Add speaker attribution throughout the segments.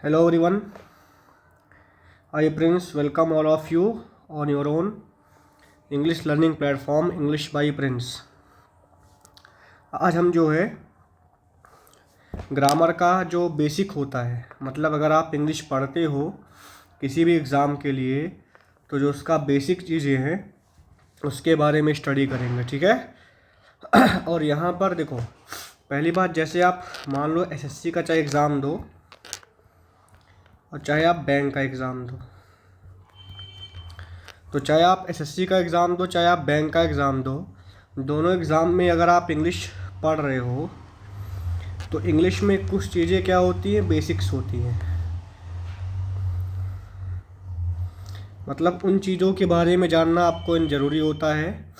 Speaker 1: Hello everyone, I Prince welcome all of you on your own English learning platform English by Prince। आज हम जो है grammar का जो बेसिक होता है, मतलब अगर आप इंग्लिश पढ़ते हो किसी भी एग्ज़ाम के लिए तो जो उसका बेसिक चीज़ें हैं उसके बारे में स्टडी करेंगे, ठीक है। और यहाँ पर देखो, पहली बात, जैसे आप मान लो एसएससी का चाहे एग्ज़ाम दो और चाहे आप बैंक का एग्ज़ाम दो, तो चाहे आप एसएससी का एग्ज़ाम दो चाहे आप बैंक का एग्ज़ाम दो, दोनों एग्ज़ाम में अगर आप इंग्लिश पढ़ रहे हो तो इंग्लिश में कुछ चीज़ें क्या होती हैं, बेसिक्स होती हैं। मतलब उन चीज़ों के बारे में जानना आपको ज़रूरी होता है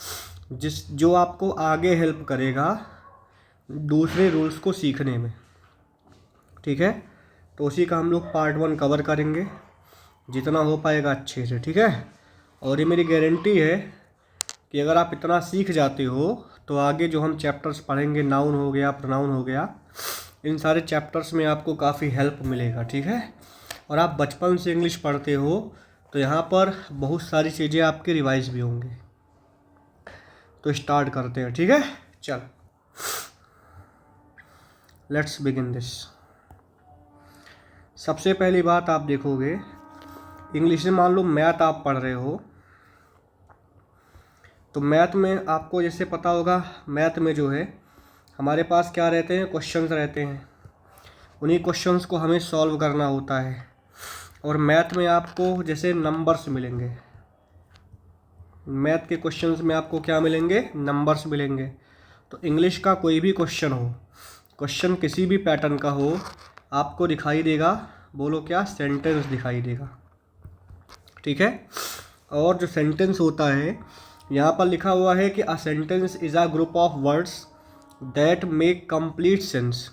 Speaker 1: जो आपको आगे हेल्प करेगा दूसरे रूल्स को सीखने में, ठीक है। तो उसी का हम लोग पार्ट 1 कवर करेंगे, जितना हो पाएगा अच्छे से, ठीक है। और ये मेरी गारंटी है कि अगर आप इतना सीख जाते हो तो आगे जो हम चैप्टर्स पढ़ेंगे, नाउन हो गया, प्रोनाउन हो गया, इन सारे चैप्टर्स में आपको काफ़ी हेल्प मिलेगा, ठीक है। और आप बचपन से इंग्लिश पढ़ते हो तो यहाँ पर बहुत सारी चीज़ें आपके रिवाइज भी होंगी। तो स्टार्ट करते हैं, ठीक है। चल, लेट्स बिगिन दिस। सबसे पहली बात आप देखोगे, इंग्लिश में मान लो मैथ आप पढ़ रहे हो, तो मैथ में आपको जैसे पता होगा, मैथ में जो है हमारे पास क्या रहते हैं, क्वेश्चंस रहते हैं। उन्हीं क्वेश्चंस को हमें सॉल्व करना होता है। और मैथ में आपको जैसे नंबर्स मिलेंगे, मैथ के क्वेश्चंस में आपको क्या मिलेंगे, नंबर्स मिलेंगे। तो इंग्लिश का कोई भी क्वेश्चन हो, क्वेश्चन किसी भी पैटर्न का हो, आपको दिखाई देगा, बोलो क्या, सेंटेंस दिखाई देगा, ठीक है। और जो सेंटेंस होता है, यहाँ पर लिखा हुआ है कि a sentence is a group of words that make complete sense.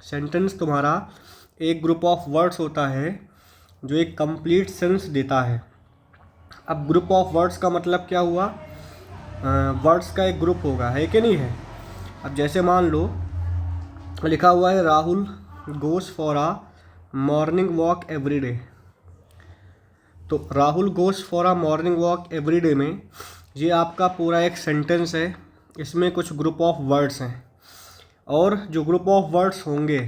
Speaker 1: Sentence तुम्हारा एक ग्रुप ऑफ वर्ड्स होता है जो एक कंप्लीट सेंस देता है। अब ग्रुप ऑफ वर्ड्स का मतलब क्या हुआ, वर्ड्स का एक ग्रुप होगा, है कि नहीं है। अब जैसे मान लो लिखा हुआ है Rahul goes for a morning walk every day. तो Rahul goes for a morning walk every day में ये आपका पूरा एक सेंटेंस है, इसमें कुछ ग्रुप ऑफ वर्ड्स हैं। और जो ग्रुप ऑफ वर्ड्स होंगे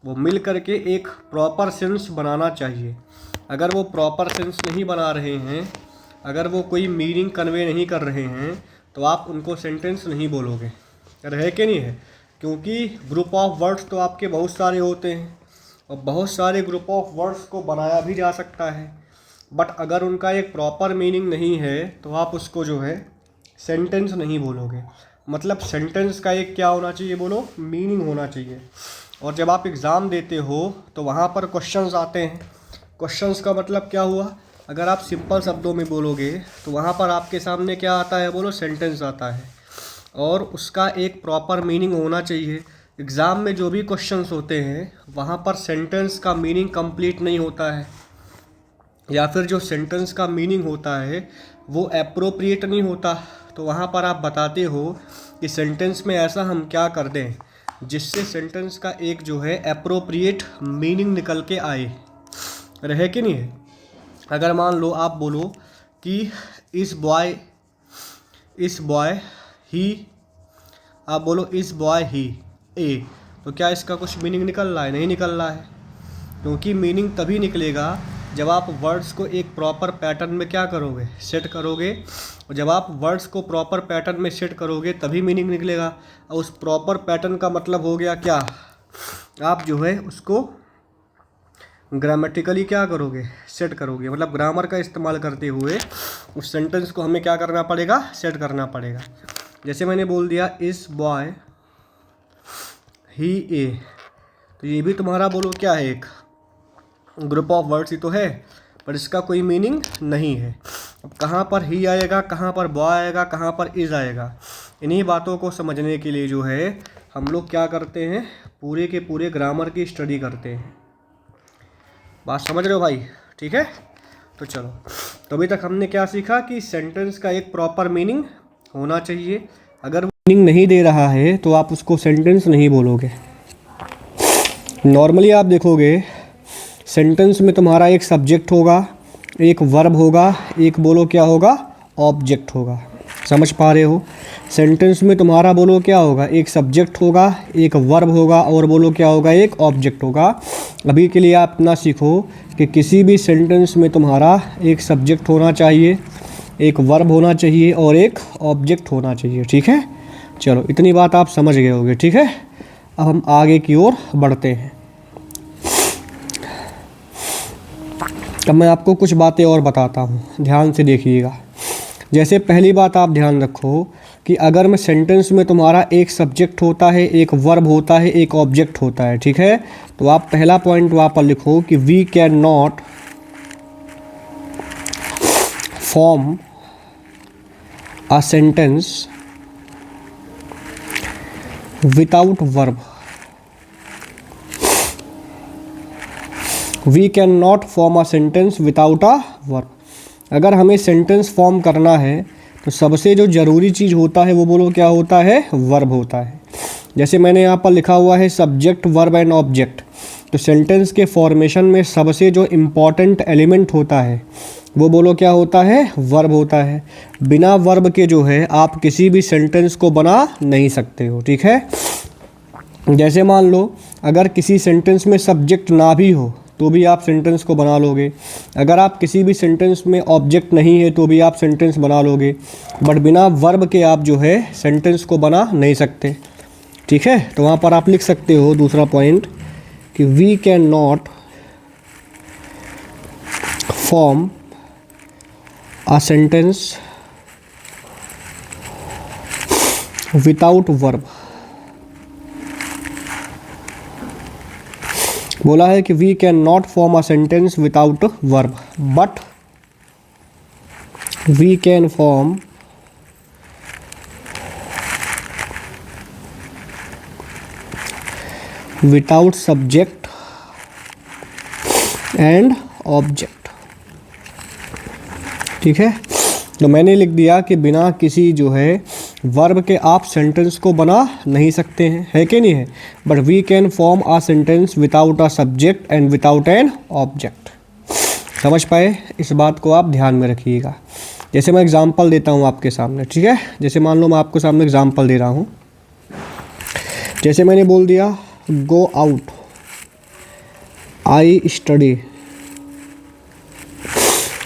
Speaker 1: वो मिल करके एक प्रॉपर सेंस बनाना चाहिए। अगर वो प्रॉपर सेंस नहीं बना रहे हैं, अगर वो कोई मीनिंग कन्वे नहीं कर रहे हैं, तो आप उनको सेंटेंस नहीं बोलोगे, है कि नहीं है। क्योंकि ग्रुप ऑफ वर्ड्स तो आपके बहुत सारे होते हैं और बहुत सारे ग्रुप ऑफ वर्ड्स को बनाया भी जा सकता है, बट अगर उनका एक प्रॉपर मीनिंग नहीं है तो आप उसको जो है सेंटेंस नहीं बोलोगे। मतलब सेंटेंस का एक क्या होना चाहिए, बोलो, मीनिंग होना चाहिए। और जब आप एग्ज़ाम देते हो तो वहाँ पर क्वेश्चंस आते हैं। क्वेश्चंस का मतलब क्या हुआ, अगर आप सिंपल शब्दों में बोलोगे तो वहाँ पर आपके सामने क्या आता है, बोलो, सेंटेंस आता है। और उसका एक प्रॉपर मीनिंग होना चाहिए। एग्ज़ाम में जो भी क्वेश्चंस होते हैं वहाँ पर सेंटेंस का मीनिंग कंप्लीट नहीं होता है, या फिर जो सेंटेंस का मीनिंग होता है वो एप्रोप्रिएट नहीं होता। तो वहाँ पर आप बताते हो कि सेंटेंस में ऐसा हम क्या कर दें जिससे सेंटेंस का एक जो है एप्रोप्रिएट मीनिंग निकल के आए, रहे कि नहीं है। अगर मान लो आप बोलो कि इस बॉय ही, आप बोलो इस बॉय ही ए, तो क्या इसका कुछ मीनिंग निकल रहा है, नहीं निकल रहा है। क्योंकि मीनिंग तभी निकलेगा जब आप वर्ड्स को एक प्रॉपर पैटर्न में क्या करोगे, सेट करोगे। और जब आप वर्ड्स को प्रॉपर पैटर्न में सेट करोगे तभी मीनिंग निकलेगा। और उस प्रॉपर पैटर्न का मतलब हो गया क्या, आप जो है उसको ग्रामेटिकली क्या करोगे, सेट करोगे। मतलब ग्रामर का इस्तेमाल करते हुए उस सेंटेंस को हमें क्या करना पड़ेगा, सेट करना पड़ेगा। जैसे मैंने बोल दिया इस बॉय ही ए, तो ये भी तुम्हारा बोलो क्या है, एक ग्रुप ऑफ वर्ड्स ही तो है, पर इसका कोई मीनिंग नहीं है। अब कहाँ पर ही आएगा, कहाँ पर बॉय आएगा, कहाँ पर इज़ आएगा, इन्हीं बातों को समझने के लिए जो है हम लोग क्या करते हैं, पूरे के पूरे ग्रामर की स्टडी करते हैं। बात समझ रहे हो भाई, ठीक है। तो चलो, तो अभी तक हमने क्या सीखा कि सेंटेंस का एक प्रॉपर मीनिंग होना चाहिए। अगर वो मीनिंग नहीं दे रहा है तो आप उसको सेंटेंस नहीं बोलोगे। नॉर्मली आप देखोगे सेंटेंस में तुम्हारा एक सब्जेक्ट होगा, एक वर्ब होगा, एक बोलो क्या होगा, ऑब्जेक्ट होगा। समझ पा रहे हो? सेंटेंस में तुम्हारा बोलो क्या होगा, एक सब्जेक्ट होगा, एक वर्ब होगा और बोलो क्या होगा, एक ऑब्जेक्ट होगा। अभी के लिए आप इतना सीखो कि किसी भी सेंटेंस में तुम्हारा एक सब्जेक्ट होना चाहिए, एक वर्ब होना चाहिए और एक ऑब्जेक्ट होना चाहिए। ठीक है, चलो इतनी बात आप समझ गए होगे। ठीक है, अब हम आगे की ओर बढ़ते हैं। अब मैं आपको कुछ बातें और बताता हूँ, ध्यान से देखिएगा। जैसे पहली बात आप ध्यान रखो कि अगर मैं सेंटेंस में तुम्हारा एक सब्जेक्ट होता है, एक वर्ब होता है, एक ऑब्जेक्ट होता है, ठीक है, तो आप पहला पॉइंट वहाँ पर लिखो कि we can not form a sentence without verb. We can not form a sentence without a verb. अगर हमें सेंटेंस फॉर्म करना है तो सबसे जो ज़रूरी चीज़ होता है वो बोलो क्या होता है, वर्ब होता है। जैसे मैंने यहाँ पर लिखा हुआ है सब्जेक्ट वर्ब एंड ऑब्जेक्ट, तो सेंटेंस के फॉर्मेशन में सबसे जो इम्पॉर्टेंट एलिमेंट होता है वो बोलो क्या होता है, वर्ब होता है। बिना वर्ब के जो है आप किसी भी सेंटेंस को बना नहीं सकते हो। ठीक है, जैसे मान लो अगर किसी सेंटेंस में सब्जेक्ट ना भी हो तो भी आप सेंटेंस को बना लोगे, अगर आप किसी भी सेंटेंस में ऑब्जेक्ट नहीं है तो भी आप सेंटेंस बना लोगे, बट बिना वर्ब के आप जो है सेंटेंस को बना नहीं सकते। ठीक है, तो वहाँ पर आप लिख सकते हो दूसरा पॉइंट कि we can not form a sentence without verb. बोला है कि we can not form a sentence without verb, but we can form without subject and object. ठीक है, तो मैंने लिख दिया कि बिना किसी जो है वर्ब के आप सेंटेंस को बना नहीं सकते हैं, है कि नहीं है, but we can form a sentence without a subject and without an object. समझ पाए? इस बात को आप ध्यान में रखिएगा। जैसे मैं एग्जांपल देता हूँ आपके सामने, ठीक है, जैसे मान लो मैं आपको सामने एग्जांपल दे रहा हूँ। जैसे मैंने बोल दिया गो आउट, आई स्टडी,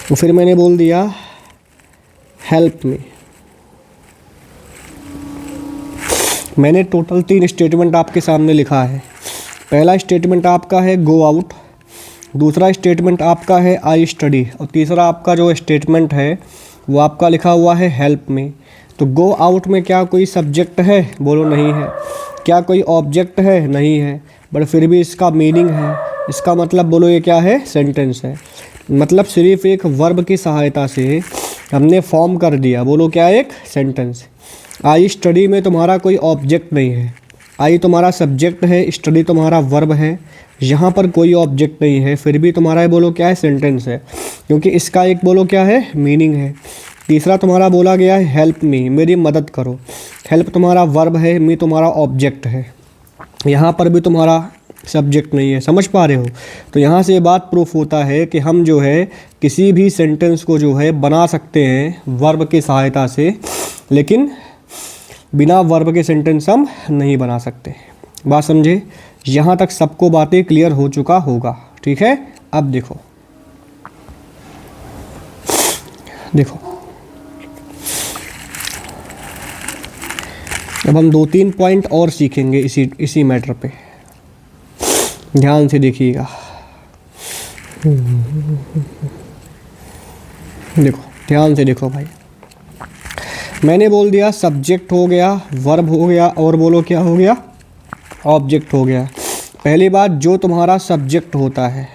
Speaker 1: तो फिर मैंने बोल दिया हेल्प मी। मैंने टोटल 3 स्टेटमेंट आपके सामने लिखा है। पहला स्टेटमेंट आपका है गो आउट, दूसरा स्टेटमेंट आपका है आई स्टडी, और तीसरा आपका जो स्टेटमेंट है वो आपका लिखा हुआ है हेल्प मी। तो गो आउट में क्या कोई सब्जेक्ट है? बोलो नहीं है। क्या कोई ऑब्जेक्ट है? नहीं है, बट फिर भी इसका मीनिंग है, इसका मतलब बोलो ये क्या है? सेंटेंस है। मतलब सिर्फ एक वर्ब की सहायता से हमने फॉर्म कर दिया, बोलो क्या? एक सेंटेंस। आई स्टडी में तुम्हारा कोई ऑब्जेक्ट नहीं है, आई तुम्हारा सब्जेक्ट है, स्टडी तुम्हारा वर्ब है, यहाँ पर कोई ऑब्जेक्ट नहीं है, फिर भी तुम्हारा ये बोलो क्या है? सेंटेंस है, क्योंकि इसका एक बोलो क्या है? मीनिंग है। तीसरा तुम्हारा बोला गया है हेल्प मी, मेरी मदद करो। हेल्प तुम्हारा वर्ब है, मी तुम्हारा ऑब्जेक्ट है, यहाँ पर भी तुम्हारा सब्जेक्ट नहीं है। समझ पा रहे हो? तो यहाँ से ये बात प्रूफ होता है कि हम जो है किसी भी सेंटेंस को जो है बना सकते हैं वर्ब की सहायता से, लेकिन बिना वर्ब के सेंटेंस हम नहीं बना सकते। बात समझे? यहाँ तक सबको बातें क्लियर हो चुका होगा। ठीक है, अब देखो अब हम 2-3 पॉइंट और सीखेंगे इसी मैटर पे। ध्यान से देखिएगा। देखो, ध्यान से देखो भाई। मैंने बोल दिया सब्जेक्ट हो गया, वर्ब हो गया, और बोलो क्या हो गया? ऑब्जेक्ट हो गया। पहली बात, जो तुम्हारा सब्जेक्ट होता है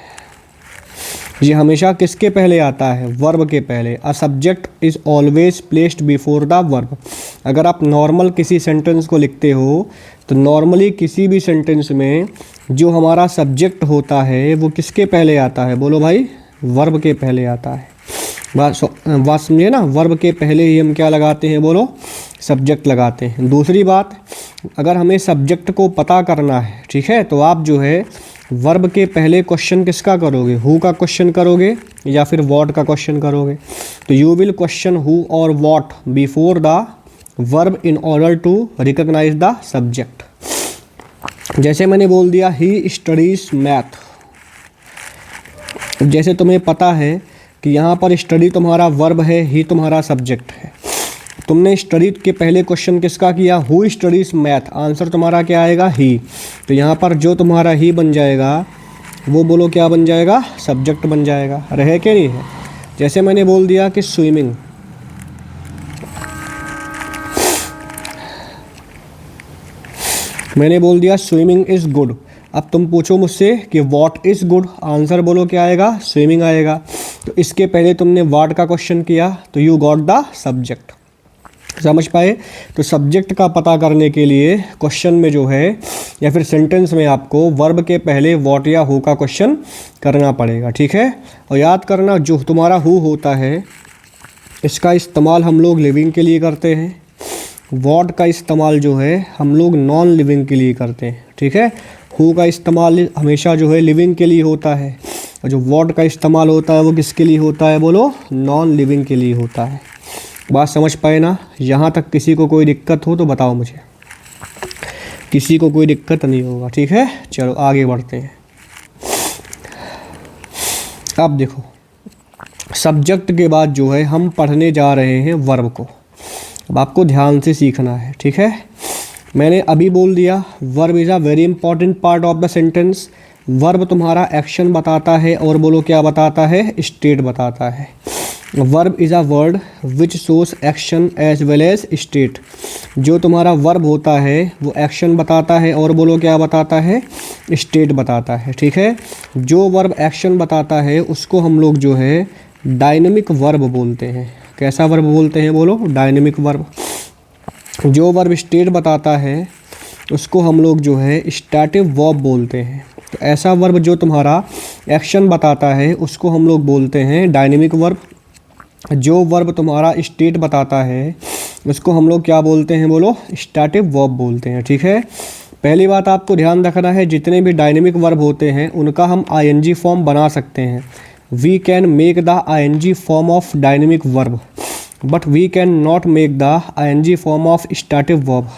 Speaker 1: ये हमेशा किसके पहले आता है? वर्ब के पहले। A subject is always placed before the verb. अगर आप नॉर्मल किसी सेंटेंस को लिखते हो तो नॉर्मली किसी भी सेंटेंस में जो हमारा सब्जेक्ट होता है वो किसके पहले आता है? बोलो भाई, वर्ब के पहले आता है। बात समझे ना? वर्ब के पहले ही हम क्या लगाते हैं? बोलो, सब्जेक्ट लगाते हैं। दूसरी बात, अगर हमें सब्जेक्ट को पता करना है, ठीक है, तो आप जो है वर्ब के पहले क्वेश्चन किसका करोगे, हु का क्वेश्चन करोगे या फिर व्हाट का क्वेश्चन करोगे। तो यू विल क्वेश्चन हु और what before the verb in order to recognise the subject. जैसे मैंने बोल दिया ही स्टडीज मैथ, जैसे तुम्हें पता है कि यहाँ पर स्टडी तुम्हारा वर्ब है, ही तुम्हारा सब्जेक्ट है। तुमने स्टडी के पहले क्वेश्चन किसका किया, हु स्टडीज मैथ, आंसर तुम्हारा क्या आएगा, ही। तो यहाँ पर जो तुम्हारा ही बन जाएगा वो बोलो क्या बन जाएगा, सब्जेक्ट बन जाएगा। रहे कि नहीं है। जैसे मैंने बोल दिया कि स्विमिंग, मैंने बोल दिया स्विमिंग इज़ गुड। अब तुम पूछो मुझसे कि व्हाट इज़ गुड, आंसर बोलो क्या आएगा, स्विमिंग आएगा। तो इसके पहले तुमने व्हाट का क्वेश्चन किया तो यू गॉट द सब्जेक्ट। समझ पाए। तो सब्जेक्ट का पता करने के लिए क्वेश्चन में जो है या फिर सेंटेंस में आपको वर्ब के पहले व्हाट या हु का क्वेश्चन करना पड़ेगा, ठीक है। और याद करना जो तुम्हारा हु होता है इसका इस्तेमाल हम लोग लिविंग के लिए करते हैं, व्हाट का इस्तेमाल जो है हम लोग नॉन लिविंग के लिए करते हैं, ठीक है। हु का इस्तेमाल हमेशा जो है लिविंग के लिए होता है और जो व्हाट का इस्तेमाल होता है वो किसके लिए होता है, बोलो नॉन लिविंग के लिए होता है। बात समझ पाए ना। यहाँ तक किसी को कोई दिक्कत हो तो बताओ मुझे, किसी को कोई दिक्कत नहीं होगा, ठीक है। चलो आगे बढ़ते हैं। अब देखो सब्जेक्ट के बाद जो है हम पढ़ने जा रहे हैं वर्ब को। अब आपको ध्यान से सीखना है, ठीक है। मैंने अभी बोल दिया verb is a very important part of the sentence. Verb तुम्हारा एक्शन बताता है और बोलो क्या बताता है, स्टेट बताता है। Verb is a word which shows action as well as state. जो तुम्हारा वर्ब होता है वो एक्शन बताता है और बोलो क्या बताता है, स्टेट बताता है, ठीक है। जो वर्ब एक्शन बताता है उसको हम लोग जो है डायनेमिक वर्ब बोलते हैं। कैसा वर्ब बोलते हैं, बोलो डायनेमिक वर्ब। जो वर्ब स्टेट बताता है उसको हम लोग जो है स्टैटिक वर्ब बोलते हैं। तो ऐसा वर्ब जो तुम्हारा एक्शन बताता है उसको हम लोग बोलते हैं डायनेमिक वर्ब। जो वर्ब तुम्हारा स्टेट बताता है उसको हम लोग क्या बोलते हैं, बोलो स्टैटिक वर्ब बोलते हैं, ठीक है। पहली बात आपको ध्यान रखना है जितने भी डायनेमिक वर्ब होते हैं उनका हम आईएनजी फॉर्म बना सकते हैं। We can make the ING form of dynamic verb but we can not make the ING form of static verb.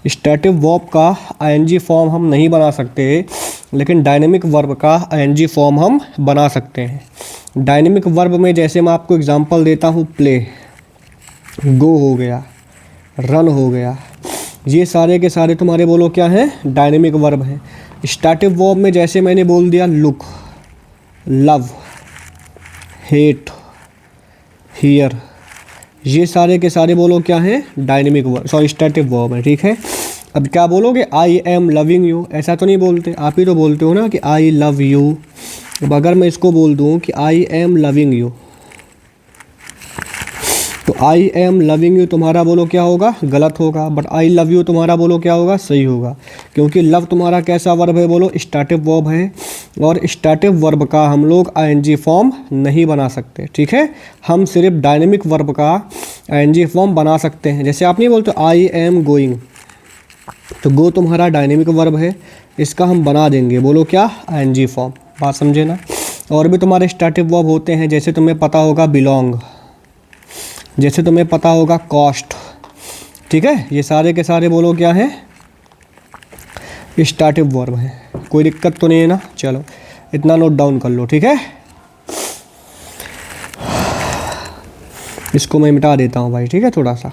Speaker 1: Static verb का आईएनजी फॉर्म हम नहीं बना सकते, लेकिन डायनेमिक वर्ब का आईएनजी फॉर्म हम बना सकते हैं। डायनेमिक वर्ब में जैसे मैं आपको एग्जांपल देता हूँ, प्ले, गो हो गया, रन हो गया, ये सारे के सारे तुम्हारे बोलो क्या हैं, डायनेमिक वर्ब हैं। स्टैटिक वर्ब में जैसे मैंने बोल दिया लुक, लव, हेट, हियर, ये सारे के सारे बोलो क्या हैं, dynamic verb, sorry static verb है, ठीक है। अब क्या बोलोगे, आई एम लविंग यू, ऐसा तो नहीं बोलते, आप ही तो बोलते हो ना कि आई लव यू। अब अगर मैं इसको बोल दूँ कि आई एम लविंग यू, तो आई एम लविंग यू तुम्हारा बोलो क्या होगा, गलत होगा। बट आई लव यू तुम्हारा बोलो क्या होगा, सही होगा। क्योंकि लव तुम्हारा कैसा वर्ब है, बोलो स्टैटिक वर्ब है, और स्टैटिक वर्ब का हम लोग आईएनजी फॉर्म नहीं बना सकते, ठीक है। हम सिर्फ डायनेमिक वर्ब का आईएनजी फॉर्म बना सकते हैं। जैसे आप नहीं बोलते आई एम गोइंग, तो गो तुम्हारा डायनेमिक वर्ब है, इसका हम बना देंगे बोलो क्या, आईएनजी फॉर्म। बात समझे ना। और भी तुम्हारे स्टैटिक वर्ब होते हैं, जैसे तुम्हें पता होगा बिलोंग, जैसे तुम्हें पता होगा कॉस्ट, ठीक है। ये सारे के सारे बोलो क्या है, स्टैटिक वर्ब है। कोई दिक्कत तो नहीं है ना। चलो इतना नोट डाउन कर लो, ठीक है। इसको मैं मिटा देता हूँ भाई, ठीक है, थोड़ा सा।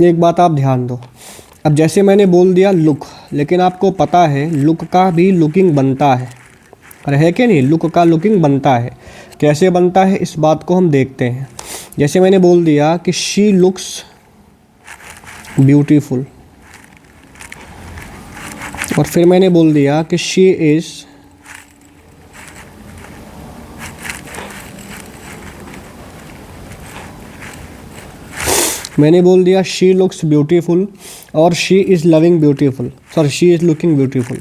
Speaker 1: एक बात आप ध्यान दो। अब जैसे मैंने बोल दिया लुक, लेकिन आपको पता है लुक का भी लुकिंग बनता है, अरे है कि नहीं, लुक का लुकिंग बनता है। कैसे बनता है इस बात को हम देखते हैं। जैसे मैंने बोल दिया कि शी लुक्स ब्यूटीफुल, और फिर मैंने बोल दिया कि शी इज़ मैंने बोल दिया शी लुक्स ब्यूटीफुल और she is loving beautiful, sorry she is looking beautiful.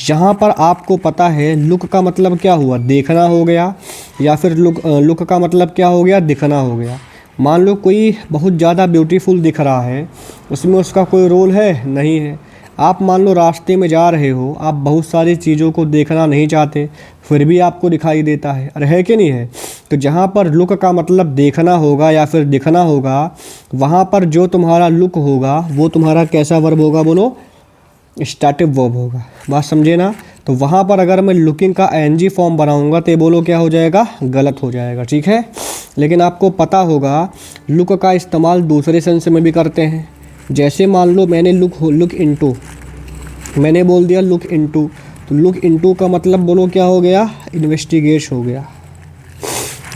Speaker 1: यहाँ पर आपको पता है लुक का मतलब क्या हुआ, देखना हो गया, या फिर लुक का मतलब क्या हो गया, दिखना हो गया। मान लो कोई बहुत ज़्यादा ब्यूटीफुल दिख रहा है, उसमें उसका कोई रोल है नहीं है। आप मान लो रास्ते में जा रहे हो, आप बहुत सारी चीज़ों को देखना नहीं चाहते, फिर भी आपको दिखाई देता है, अरे है कि नहीं है। तो जहाँ पर लुक का मतलब देखना होगा या फिर दिखना होगा, वहाँ पर जो तुम्हारा लुक होगा वो तुम्हारा कैसा वर्ब होगा, बोलो, स्टार्टिव वर्ब होगा। बात समझे ना। तो वहाँ पर अगर मैं लुकिंग का एनजी फॉर्म बनाऊंगा तो ये बोलो क्या हो जाएगा, गलत हो जाएगा, ठीक है। लेकिन आपको पता होगा लुक का इस्तेमाल दूसरे सेंस में भी करते हैं। जैसे मान लो मैंने लुक इनटू, मैंने बोल दिया लुक इनटू, तो लुक इनटू का मतलब बोलो क्या हो गया, इन्वेस्टिगेट हो गया।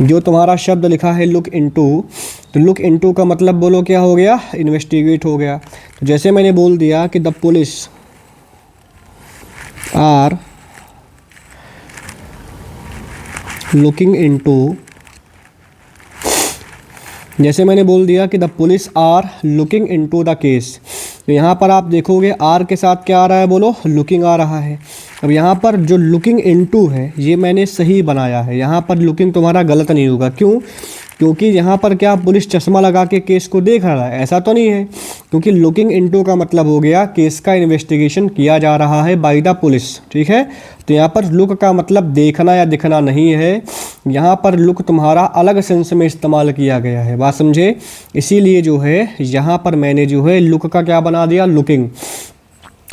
Speaker 1: जो तुम्हारा शब्द लिखा है लुक इनटू, तो लुक इनटू का मतलब बोलो क्या हो गया, इन्वेस्टिगेट हो गया। तो जैसे मैंने बोल दिया कि the police are looking into, जैसे मैंने बोल दिया कि the police are looking into the case, तो यहाँ पर आप देखोगे आर के साथ क्या आ रहा है, बोलो, लुकिंग आ रहा है। अब यहाँ पर जो लुकिंग इनटू है ये मैंने सही बनाया है, यहाँ पर लुकिंग तुम्हारा गलत नहीं होगा। क्यों? क्योंकि यहाँ पर क्या पुलिस चश्मा लगा के केस को देख रहा है, ऐसा तो नहीं है। क्योंकि लुकिंग इनटू का मतलब हो गया केस का इन्वेस्टिगेशन किया जा रहा है बाय द पुलिस, ठीक है। तो यहाँ पर लुक का मतलब देखना या दिखना नहीं है, यहाँ पर लुक तुम्हारा अलग सेंस में इस्तेमाल किया गया है। बात समझे। इसीलिए जो है यहाँ पर मैंने जो है लुक का क्या बना दिया, लुकिंग।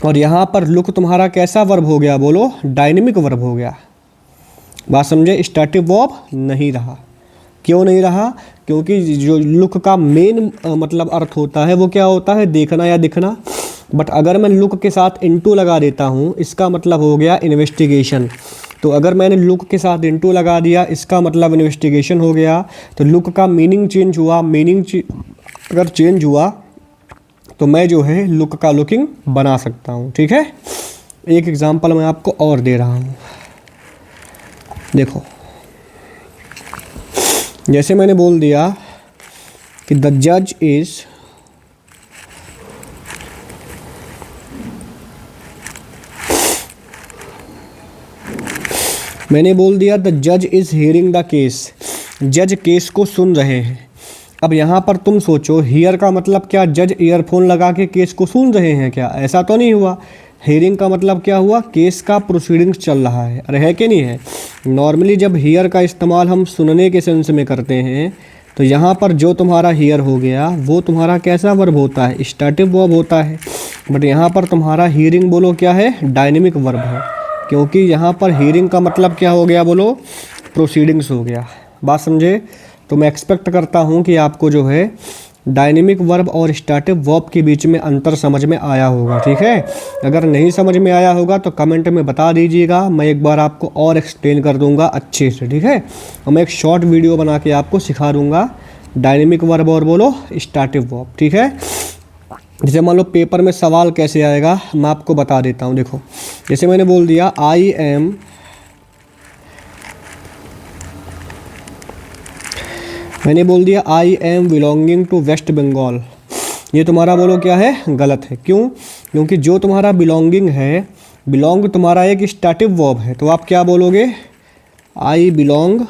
Speaker 1: और यहाँ पर लुक तुम्हारा कैसा वर्ब हो गया, बोलो, डायनेमिक वर्ब हो गया। बात समझे। स्टैटिक वर्ब नहीं रहा। क्यों नहीं रहा? क्योंकि जो लुक का मेन मतलब अर्थ होता है वो क्या होता है, देखना या दिखना। बट अगर मैं लुक के साथ इनटू लगा देता हूँ, इसका मतलब हो गया इन्वेस्टिगेशन। तो अगर मैंने लुक के साथ इनटू लगा दिया, इसका मतलब इन्वेस्टिगेशन हो गया। तो लुक का मीनिंग चेंज हुआ, अगर चेंज हुआ तो मैं जो है लुक का लुकिंग बना सकता हूँ, ठीक है। एक एग्जांपल मैं आपको और दे रहा हूँ, देखो। जैसे मैंने बोल दिया कि द जज इज़ मैंने बोल दिया द जज इज़ हियरिंग द केस, जज केस को सुन रहे हैं। अब यहाँ पर तुम सोचो, हियर का मतलब क्या, जज ईयरफोन लगा के केस को सुन रहे हैं क्या? ऐसा तो नहीं हुआ। हियरिंग का मतलब क्या हुआ, केस का प्रोसीडिंग्स चल रहा है, अरे है कि नहीं है। नॉर्मली जब हियर का इस्तेमाल हम सुनने के सेंस में करते हैं, तो यहाँ पर जो तुम्हारा हियर हो गया वो तुम्हारा कैसा वर्ब होता है, स्टैटिक वर्ब होता है। बट यहाँ पर तुम्हारा हियरिंग बोलो क्या है, डायनेमिक वर्ब है। क्योंकि यहाँ पर हियरिंग का मतलब क्या हो गया, बोलो, प्रोसीडिंग्स हो गया। बात समझे। तो मैं एक्सपेक्ट करता हूँ कि आपको जो है डायनेमिक वर्ब और स्टैटिक वर्ब के बीच में अंतर समझ में आया होगा, ठीक है। अगर नहीं समझ में आया होगा तो कमेंट में बता दीजिएगा, मैं एक बार आपको और एक्सप्लेन कर दूंगा अच्छे से, ठीक है। और मैं एक शॉर्ट वीडियो बना के आपको सिखा दूंगा डायनेमिक वर्ब और बोलो स्टैटिक वर्ब, ठीक है। जैसे मान लो पेपर में सवाल कैसे आएगा मैं आपको बता देता हूँ, देखो। जैसे मैंने बोल दिया I am belonging to West Bengal, ये तुम्हारा बोलो क्या है, गलत है। क्यों? क्योंकि जो तुम्हारा बिलोंगिंग है, बिलोंग तुम्हारा एक स्टैटिक वर्ब है, तो आप क्या बोलोगे, I belong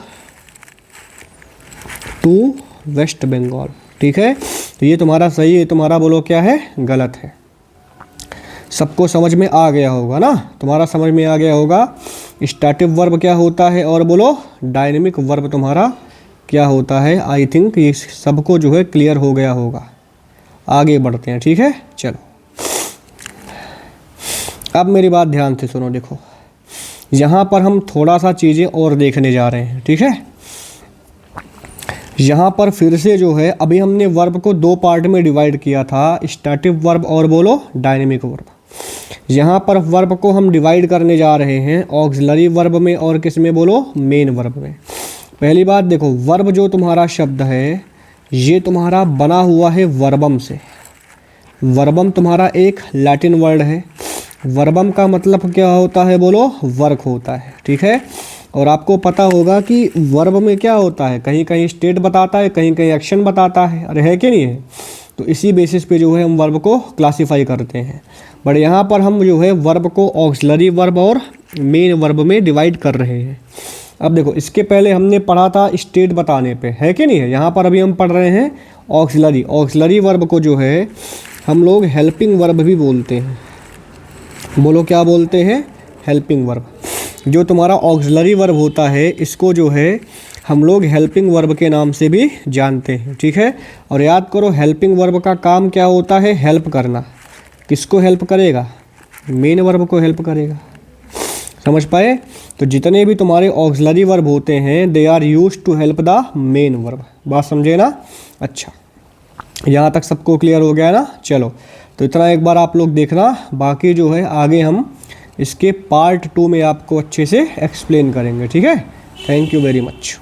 Speaker 1: to West Bengal, ठीक है। तो ये तुम्हारा सही है, तुम्हारा बोलो क्या है, गलत है। सबको समझ में आ गया होगा ना, तुम्हारा समझ में आ गया होगा स्टैटिक वर्ब क्या होता है और बोलो डायनेमिक वर्ब तुम्हारा क्या होता है। आई थिंक ये सबको जो है क्लियर हो गया होगा। आगे बढ़ते हैं, ठीक है। चलो अब मेरी बात ध्यान से सुनो, देखो यहाँ पर हम थोड़ा सा चीज़ें और देखने जा रहे हैं, ठीक है। यहाँ पर फिर से जो है अभी हमने वर्ब को दो पार्ट में डिवाइड किया था, स्टैटिक वर्ब और बोलो डायनेमिक वर्ब। यहाँ पर वर्ब को हम डिवाइड करने जा रहे हैं ऑक्सिलरी वर्ब में और किस में, बोलो, मेन वर्ब में। पहली बात देखो, वर्ब जो तुम्हारा शब्द है ये तुम्हारा बना हुआ है वर्बम से। वर्बम तुम्हारा एक लैटिन वर्ड है। वर्बम का मतलब क्या होता है, बोलो, वर्क होता है, ठीक है। और आपको पता होगा कि वर्ब में क्या होता है, कहीं कहीं स्टेट बताता है, कहीं कहीं एक्शन बताता है, अरे है कि नहीं है। तो इसी बेसिस पे जो है हम वर्ब को क्लासीफाई करते हैं। बट यहाँ पर हम जो है वर्ब को ऑक्सिलरी वर्ब और मेन वर्ब में डिवाइड कर रहे हैं। अब देखो, इसके पहले हमने पढ़ा था स्टेट बताने पे, है कि नहीं है। यहाँ पर अभी हम पढ़ रहे हैं ऑक्सिलरी। ऑक्सिलरी वर्ब को जो है हम लोग हेल्पिंग वर्ब भी बोलते हैं। बोलो क्या बोलते हैं? Helping verb. जो तुम्हारा ऑक्सिलरी वर्ब होता है इसको जो है हम लोग हेल्पिंग वर्ब के नाम से भी जानते हैं, ठीक है। और याद करो, हेल्पिंग वर्ब का काम क्या होता है? हेल्प करना। किसको हेल्प करेगा? मेन वर्ब को हेल्प करेगा। समझ पाए? तो जितने भी तुम्हारे ऑक्सिलरी वर्ब होते हैं they are used to help the main verb. बात समझे ना? अच्छा, यहाँ तक सबको क्लियर हो गया ना? चलो, तो इतना एक बार आप लोग देखना, बाकी जो है आगे हम इसके पार्ट 2 में आपको अच्छे से एक्सप्लेन करेंगे, ठीक है। Thank you very much.